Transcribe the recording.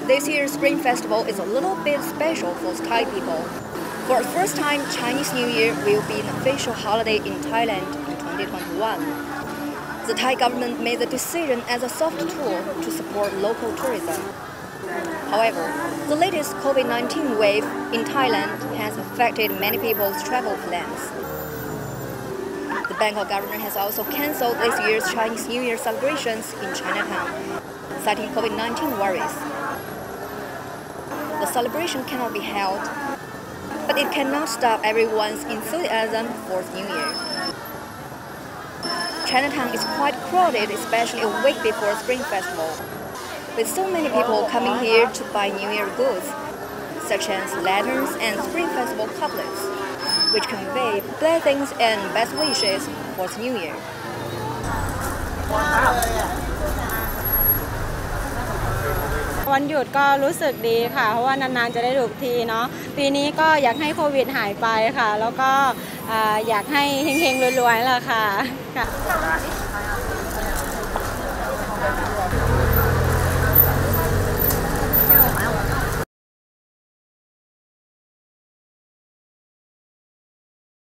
This year's Spring Festival is a little bit special for Thai people. For the first time, Chinese New Year will be an official holiday in Thailand in 2021. The Thai government made the decision as a soft tool to support local tourism. However, the latest COVID-19 wave in Thailand has affected many people's travel plans. The Bangkok government has also cancelled this year's Chinese New Year celebrations in Chinatown, citing COVID-19 worries. The celebration cannot be held, but it cannot stop everyone's enthusiasm for New Year. Chinatown is quite crowded, especially a week before Spring Festival, with so many people coming here to buy New Year goods, such as lanterns and Spring Festival couplets, which convey blessings and best wishes for New Year. วันหยุดก็รู้สึกดีค่ะเพราะว่านานๆจะได้ดูทีเนาะปีนี้ก็อยากให้โควิดหายไปค่ะแล้วก็อยากให้เฮงๆรวยๆล่ะค่ะ